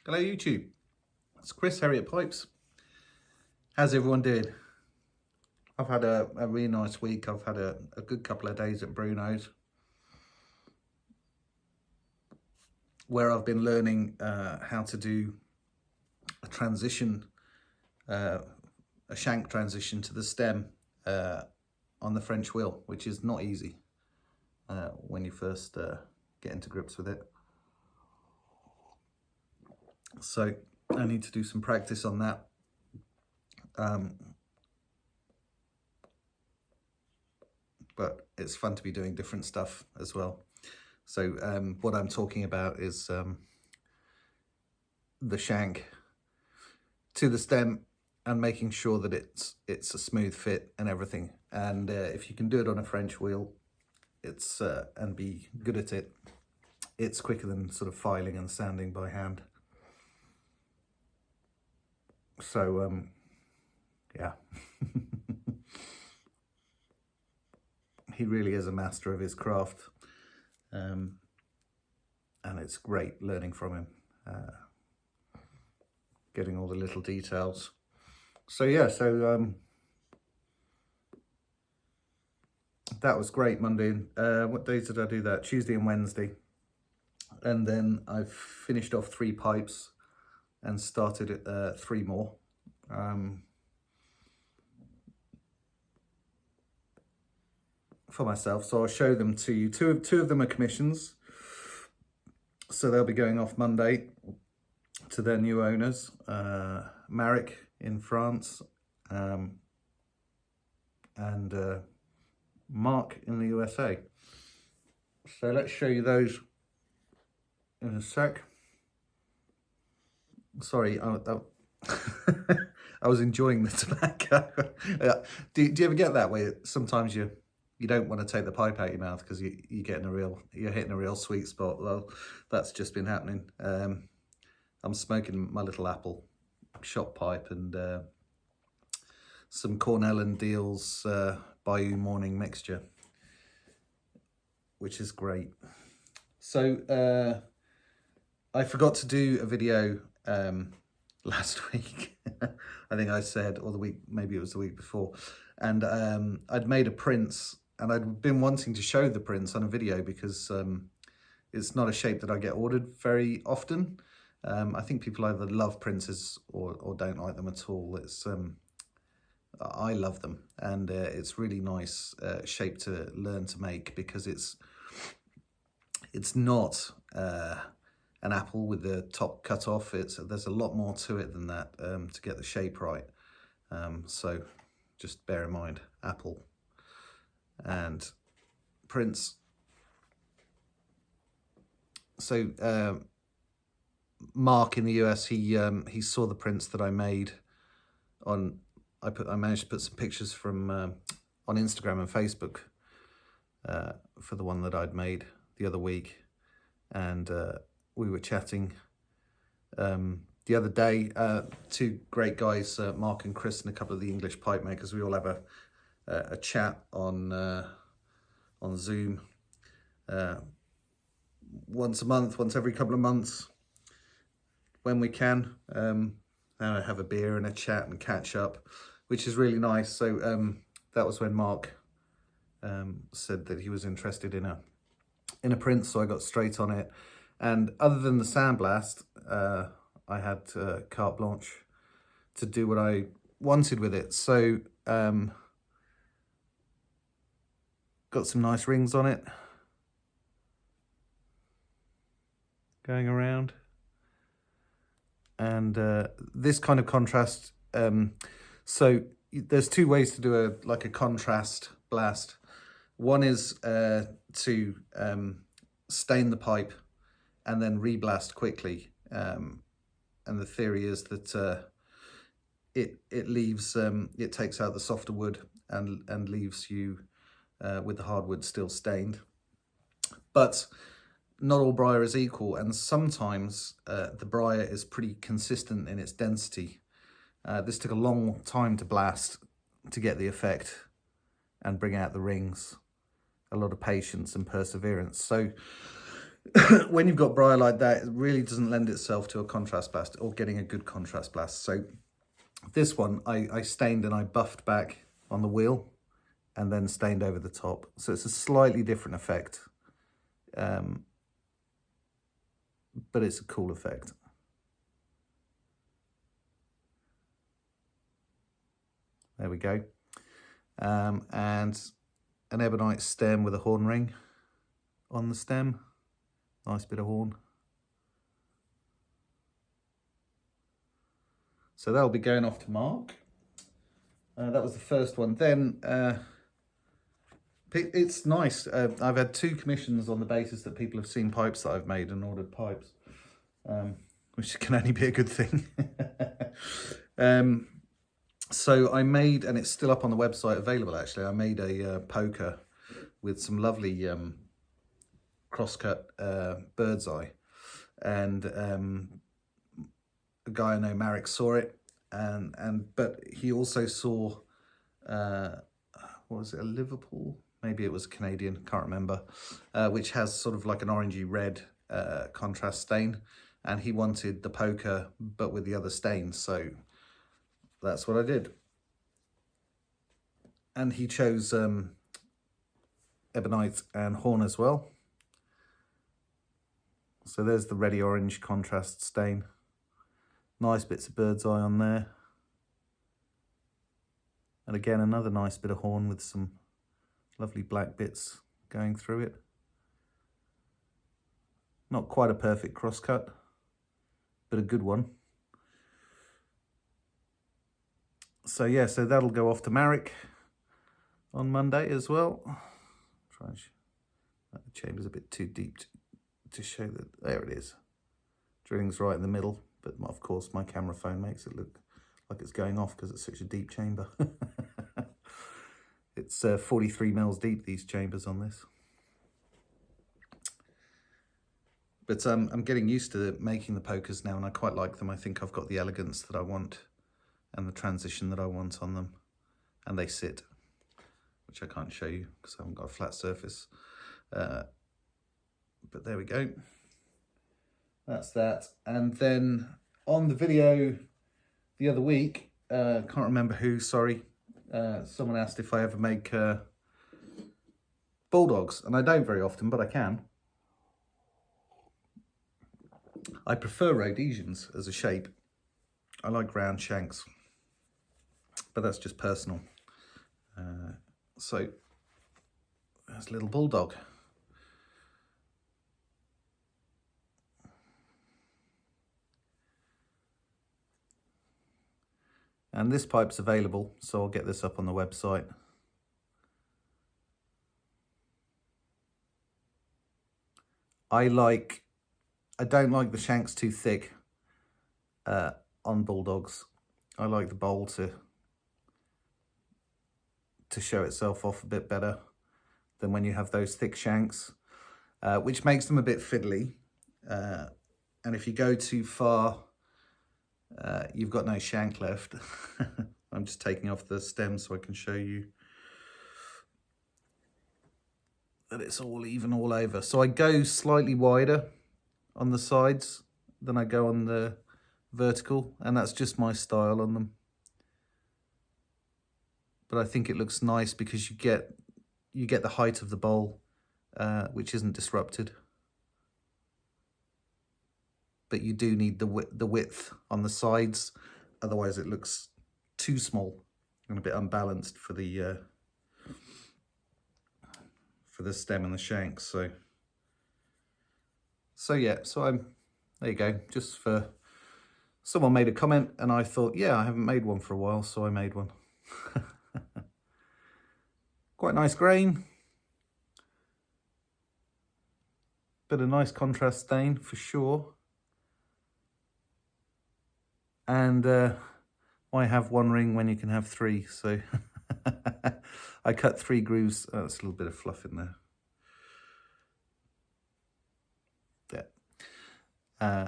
Hello YouTube, it's Chris Harriet Pipes. How's everyone doing? I've had a really nice week. I've had a good couple of days at Bruno's where I've been learning how to do a transition, a shank transition to the stem on the French wheel, which is not easy when you first get into grips with it. So I need to do some practice on that. But it's fun to be doing different stuff as well. So what I'm talking about is the shank to the stem and making sure that it's a smooth fit and everything. And if you can do it on a French wheel, it's and be good at it, it's quicker than sort of filing and sanding by hand. So yeah. He really is a master of his craft, and it's great learning from him, getting all the little details. So yeah, that was great. Monday, what days did I do that? Tuesday and Wednesday. And then I've finished off 3 pipes and started 3 more. For myself, so I'll show them to you. Two of them are commissions, so they'll be going off Monday to their new owners, Marek in France, and Mark in the USA. So let's show you those in a sec. Sorry, I was enjoying the tobacco. Do you ever get that way? Sometimes you don't want to take the pipe out of your mouth because you're hitting a real sweet spot. Well, that's just been happening. I'm smoking my little apple shot pipe and some Cornell and Deal's Bayou Morning mixture, which is great. So I forgot to do a video last week. I think I said, or the week, maybe it was the week before, and I'd made a Prince. And I'd been wanting to show the Prince on a video because it's not a shape that I get ordered very often. I think people either love Princes or don't like them at all. It's I love them, and it's really nice shape to learn to make because it's not an apple with the top cut off. There's a lot more to it than that to get the shape right. So just bear in mind, apple and Prince. So Mark in the US, he saw the Prince that I made on. I managed to put some pictures from on Instagram and Facebook for the one that I'd made the other week, and we were chatting the other day. 2 great guys, Mark and Chris, and a couple of the English pipe makers. We all have a chat on Zoom once a month, once every couple of months when we can, and have a beer and a chat and catch up, which is really nice. So that was when Mark said that he was interested in a Prince, so I got straight on it. And other than the sandblast, I had carte blanche to do what I wanted with it. So got some nice rings on it going around, and this kind of contrast. So there's 2 ways to do a contrast blast. One is to stain the pipe and then reblast quickly, and the theory is that it leaves it takes out the softer wood and leaves you with the hardwood still stained. But not all briar is equal, and sometimes the briar is pretty consistent in its density. This took a long time to blast to get the effect and bring out the rings. A lot of patience and perseverance. So when you've got briar like that, it really doesn't lend itself to a contrast blast or getting a good contrast blast. So this one, I stained and I buffed back on the wheel and then stained over the top. So it's a slightly different effect, but it's a cool effect. There we go. And an ebonite stem with a horn ring on the stem. Nice bit of horn. So that'll be going off to Mark. That was the first one. Then it's nice. I've had 2 commissions on the basis that people have seen pipes that I've made and ordered pipes, which can only be a good thing. So I made, and it's still up on the website available actually, I made a poker with some lovely crosscut bird's eye, and a guy I know, Marek, saw it, but he also saw what was it, a Liverpool, maybe it was Canadian, can't remember, which has sort of like an orangey red contrast stain, and he wanted the poker but with the other stains, so that's what I did. And he chose ebonite and horn as well. So there's the reddy orange contrast stain. Nice bits of bird's eye on there. And again, another nice bit of horn with some lovely black bits going through it. Not quite a perfect crosscut, but a good one. So yeah, so that'll go off to Marek on Monday as well. Try and the chamber's a bit too deep to show that. There it is. Drilling's right in the middle, but of course my camera phone makes it look like it's going off because it's such a deep chamber. It's 43 mils deep, these chambers on this. But I'm getting used to making the pokers now, and I quite like them. I think I've got the elegance that I want and the transition that I want on them, and they sit, which I can't show you because I haven't got a flat surface. But there we go. That's that. And then on the video the other week, can't remember who, sorry, someone asked if I ever make Bulldogs, and I don't very often, but I can. I prefer Rhodesians as a shape. I like round shanks, but that's just personal. So there's a little bulldog. And this pipe's available, so I'll get this up on the website. I don't like the shanks too thick on Bulldogs. I like the bowl to show itself off a bit better than when you have those thick shanks, which makes them a bit fiddly. And if you go too far, you've got no shank left. I'm just taking off the stem so I can show you that it's all even all over. So I go slightly wider on the sides than I go on the vertical, and that's just my style on them. But I think it looks nice because you get the height of the bowl, which isn't disrupted. But you do need the width on the sides, otherwise it looks too small and a bit unbalanced for the stem and the shanks. So yeah, so there you go. Just for someone made a comment, and I thought, yeah, I haven't made one for a while, so I made one. Quite nice grain, but a nice contrast stain for sure. And why have one ring when you can have 3? So I cut 3 grooves. Oh, that's a little bit of fluff in there. Yeah.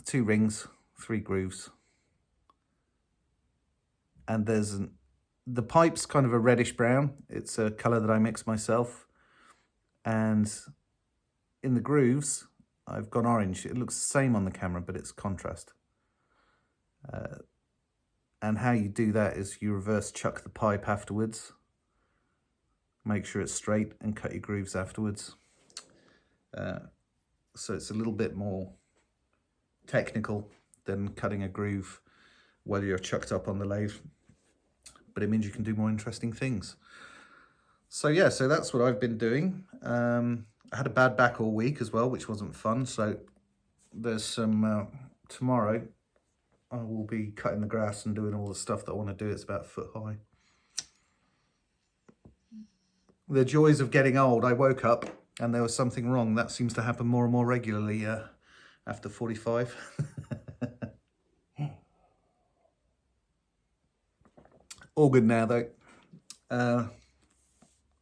2 rings, 3 grooves. And the pipe's kind of a reddish brown. It's a colour that I mix myself. And in the grooves, I've gone orange. It looks the same on the camera, but it's contrast. And how you do that is you reverse chuck the pipe afterwards. Make sure it's straight and cut your grooves afterwards. So it's a little bit more technical than cutting a groove while you're chucked up on the lathe. But it means you can do more interesting things. So yeah, so that's what I've been doing. I had a bad back all week as well, which wasn't fun. So there's some, tomorrow I will be cutting the grass and doing all the stuff that I want to do. It's about a foot high. The joys of getting old. I woke up and there was something wrong. That seems to happen more and more regularly after 45. All good now though.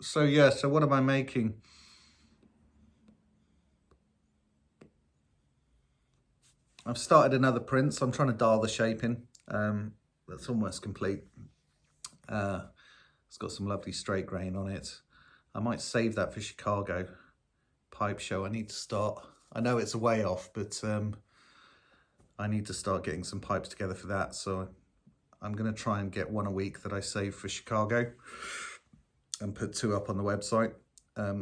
So yeah, so what am I making? I've started another print, so I'm trying to dial the shape in. That's almost complete. It's got some lovely straight grain on it. I might save that for Chicago pipe show. I need to start, I know it's a way off, but I need to start getting some pipes together for that. So I'm going to try and get one a week that I save for Chicago and put 2 up on the website.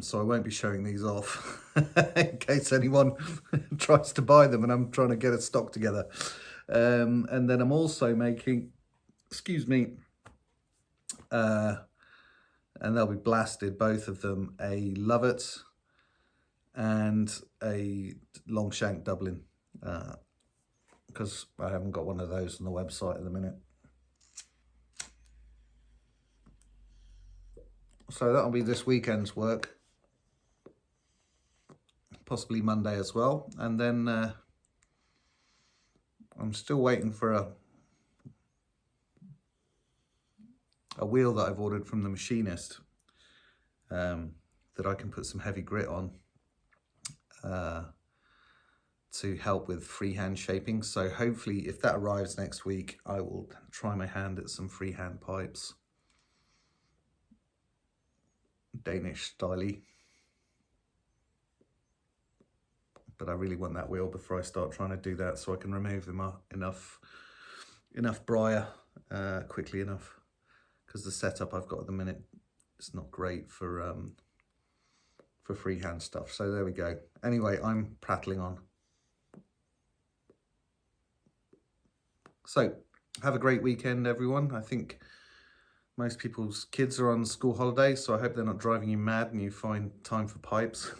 So I won't be showing these off in case anyone tries to buy them and I'm trying to get a stock together. And then I'm also making, excuse me, and they'll be blasted, both of them, a Lovett and a long shank Dublin, because I haven't got one of those on the website at the minute. So that'll be this weekend's work, possibly Monday as well. And then I'm still waiting for a wheel that I've ordered from the machinist that I can put some heavy grit on to help with freehand shaping. So hopefully if that arrives next week, I will try my hand at some freehand pipes. Danish style-y. But I really want that wheel before I start trying to do that, so I can remove them enough briar quickly enough, because the setup I've got at the minute is not great for freehand stuff. So there we go. Anyway, I'm prattling on. So have a great weekend, everyone. I think most people's kids are on school holidays, so I hope they're not driving you mad and you find time for pipes.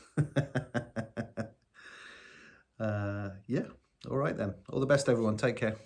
Yeah, all right then. All the best, everyone. Take care.